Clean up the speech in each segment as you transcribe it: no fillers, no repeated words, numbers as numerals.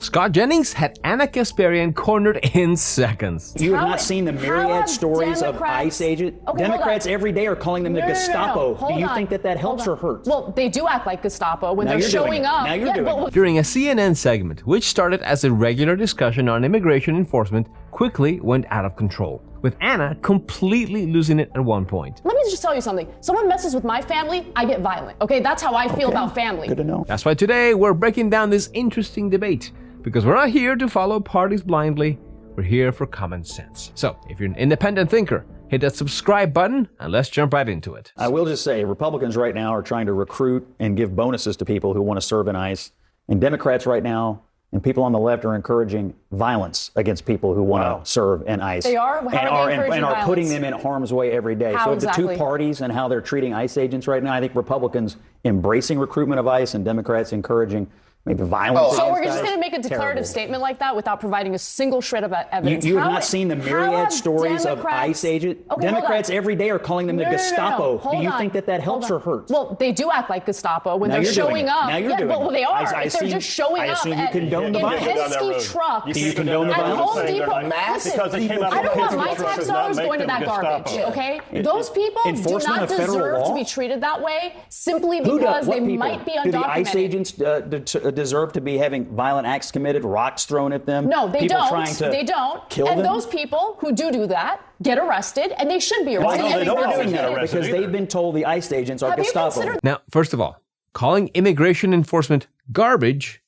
Scott Jennings had Anna Kasparian cornered in seconds. You have not seen the myriad stories of ICE agents? Democrats every day are calling them the Gestapo. Do you think that helps or hurts? Well, they do act like Gestapo when they're showing up. Now you're doing it. During a CNN segment, which started as a regular discussion on immigration enforcement, quickly went out of control, with Anna completely losing it at one point. Let me just tell you something. Someone messes with my family, I get violent. Okay, that's how I feel about family. Good to know. That's why today we're breaking down this interesting debate, because we're not here to follow parties blindly, we're here for common sense. So, if you're an independent thinker, hit that subscribe button and let's jump right into it. I will just say, Republicans right now are trying to recruit and give bonuses to people who want to serve in ICE, and Democrats right now and people on the left are encouraging violence against people who want to serve in ICE. They are? And are putting them in harm's way every day. How so exactly? The two parties and how they're treating ICE agents right now, I think Republicans embracing recruitment of ICE and Democrats encouraging maybe violence. So we're just going to make a declarative statement like that without providing a single shred of evidence. You have not seen the myriad stories of ICE agents? Democrats every day are calling them the Gestapo. Do you think that helps or hurts? Well, they do act like Gestapo when they're showing up. Now you're doing it. Well, they are. They're just showing up. I assume you condone the violence. Penske trucks. Do you condone the violence? Home Depot. I don't want my tax dollars going to that garbage, okay? Those people do not deserve to be treated that way simply because they might be undocumented. Do the ICE agents deserve to be having violent acts committed, rocks thrown at them? No, they people don't. Trying to they don't. Kill and them? Those people who do that get arrested, and they should be arrested. Why don't they doing that? Because they've been told the ICE agents are Gestapo. Now, first of all, calling immigration enforcement garbage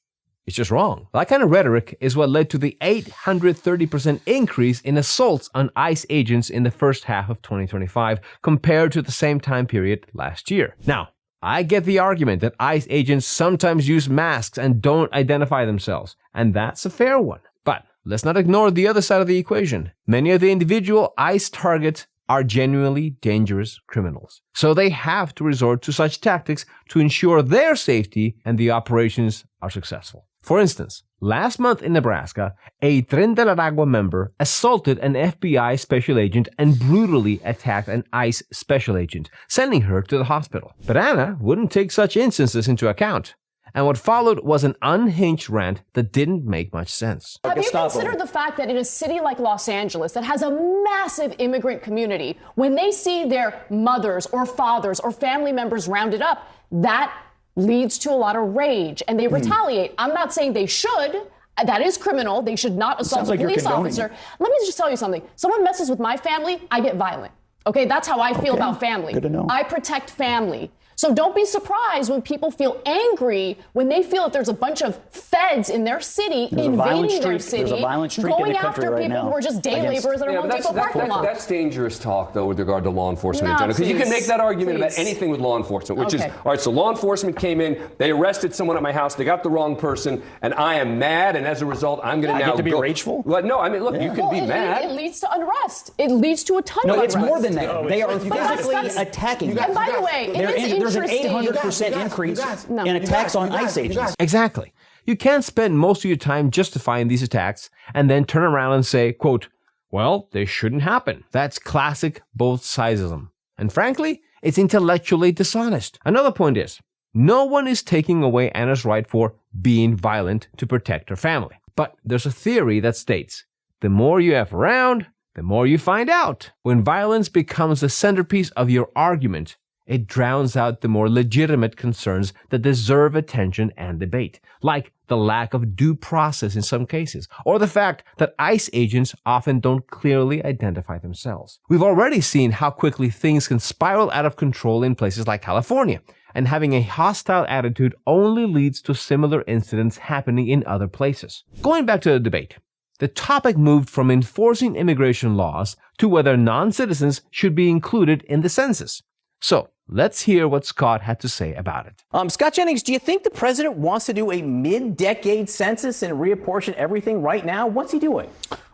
is just wrong. That kind of rhetoric is what led to the 830% increase in assaults on ICE agents in the first half of 2025 compared to the same time period last year. Now, I get the argument that ICE agents sometimes use masks and don't identify themselves, and that's a fair one. But let's not ignore the other side of the equation. Many of the individual ICE targets are genuinely dangerous criminals, so they have to resort to such tactics to ensure their safety and the operations are successful. For instance, last month in Nebraska, a Tren de Aragua member assaulted an FBI special agent and brutally attacked an ICE special agent, sending her to the hospital. But Anna wouldn't take such instances into account, and what followed was an unhinged rant that didn't make much sense. Have you considered the fact that in a city like Los Angeles that has a massive immigrant community, when they see their mothers or fathers or family members rounded up, that leads to a lot of rage and they retaliate? I'm not saying they should. That is criminal. They should not assault a police officer. Let me just tell you something. Someone messes with my family, I get violent. Okay, that's how I feel about family. Good to know. I protect family. So don't be surprised when people feel angry when they feel that there's a bunch of feds in their city invading their city, going after people who are just day laborers at a Home Depot parking lot. That's dangerous talk, though, with regard to law enforcement in general. Because you can make that argument about anything with law enforcement, which is, all right, so law enforcement came in, they arrested someone at my house, they got the wrong person, and I am mad, and as a result, I'm going to now get to be rageful? Well, no, I mean, look, you can be mad. It leads to unrest. It leads to a ton of unrest. No, it's more than that. They are physically attacking. And by the way, it is interesting. There's an 800% increase in attacks on ICE agents. Exactly. You can't spend most of your time justifying these attacks and then turn around and say, quote, well, they shouldn't happen. That's classic both sidesism. And frankly, it's intellectually dishonest. Another point is, no one is taking away Anna's right for being violent to protect her family. But there's a theory that states, the more you F around, the more you find out. When violence becomes the centerpiece of your argument, it drowns out the more legitimate concerns that deserve attention and debate, like the lack of due process in some cases, or the fact that ICE agents often don't clearly identify themselves. We've already seen how quickly things can spiral out of control in places like California, and having a hostile attitude only leads to similar incidents happening in other places. Going back to the debate, the topic moved from enforcing immigration laws to whether non-citizens should be included in the census. So, let's hear what Scott had to say about it. Scott Jennings, do you think the president wants to do a mid-decade census and reapportion everything right now? What's he doing?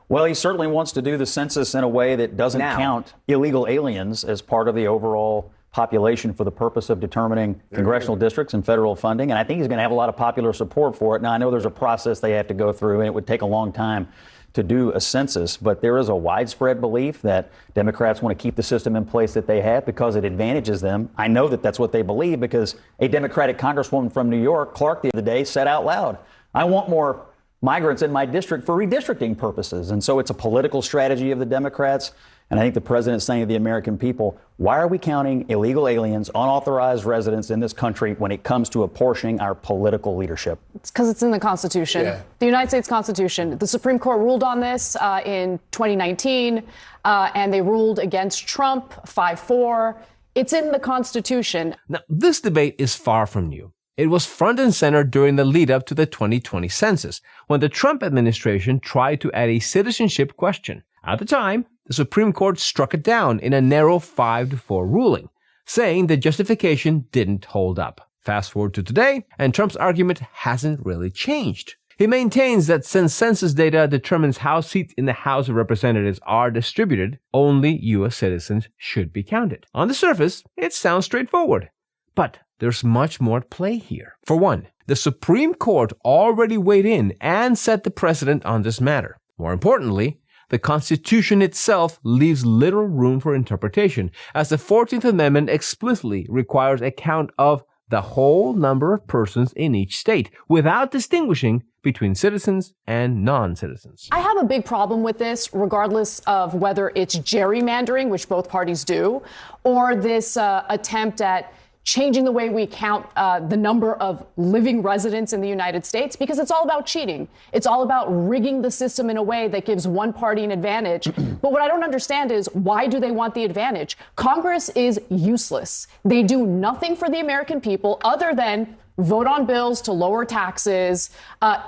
Well, he certainly wants to do the census in a way that doesn't count illegal aliens as part of the overall population for the purpose of determining congressional districts and federal funding. And I think he's going to have a lot of popular support for it. Now, I know there's a process they have to go through, and it would take a long time to do a census, but there is a widespread belief that Democrats want to keep the system in place that they have because it advantages them. I know that that's what they believe because a Democratic congresswoman from New York, Clark, the other day said out loud, I want more migrants in my district for redistricting purposes. And so it's a political strategy of the Democrats. And I think the president is saying to the American people, why are we counting illegal aliens, unauthorized residents in this country when it comes to apportioning our political leadership? It's because it's in the Constitution, the United States Constitution. The Supreme Court ruled on this in 2019, and they ruled against Trump 5-4. It's in the Constitution. Now, this debate is far from new. It was front and center during the lead up to the 2020 census, when the Trump administration tried to add a citizenship question. At the time, the Supreme Court struck it down in a narrow 5-4 ruling, saying the justification didn't hold up. Fast forward to today, and Trump's argument hasn't really changed. He maintains that since census data determines how seats in the House of Representatives are distributed, only U.S. citizens should be counted. On the surface, it sounds straightforward. But there's much more at play here. For one, the Supreme Court already weighed in and set the precedent on this matter. More importantly, the Constitution itself leaves little room for interpretation, as the 14th Amendment explicitly requires a count of the whole number of persons in each state, without distinguishing between citizens and non-citizens. I have a big problem with this, regardless of whether it's gerrymandering, which both parties do, or this attempt at changing the way we count the number of living residents in the United States, because it's all about cheating. It's all about rigging the system in a way that gives one party an advantage. But what I don't understand is, why do they want the advantage? Congress is useless. They do nothing for the American people other than vote on bills to lower taxes,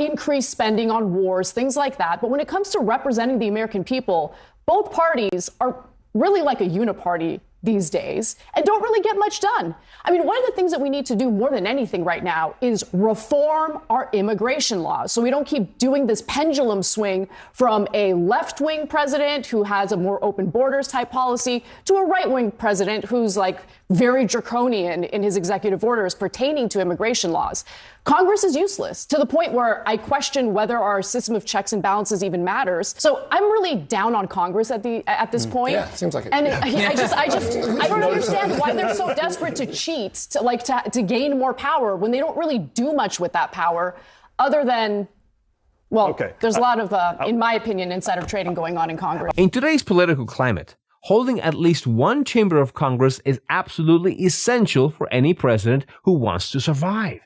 increase spending on wars, things like that. But when it comes to representing the American people, both parties are really like a uniparty these days and don't really get much done. I mean, one of the things that we need to do more than anything right now is reform our immigration laws so we don't keep doing this pendulum swing from a left-wing president who has a more open borders type policy to a right-wing president who's like very draconian in his executive orders pertaining to immigration laws. Congress is useless to the point where I question whether our system of checks and balances even matters. So I'm really down on Congress at this point. Yeah, seems like it. And I don't understand why they're so desperate to cheat, to gain more power when they don't really do much with that power, other than, well, there's a lot of, in my opinion, insider trading going on in Congress. In today's political climate, holding at least one chamber of Congress is absolutely essential for any president who wants to survive.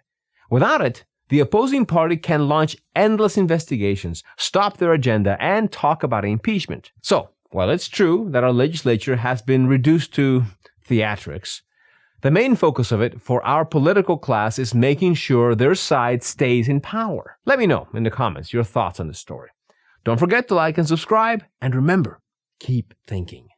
Without it, the opposing party can launch endless investigations, stop their agenda, and talk about impeachment. So, while it's true that our legislature has been reduced to theatrics, the main focus of it for our political class is making sure their side stays in power. Let me know in the comments your thoughts on this story. Don't forget to like and subscribe, and remember, keep thinking.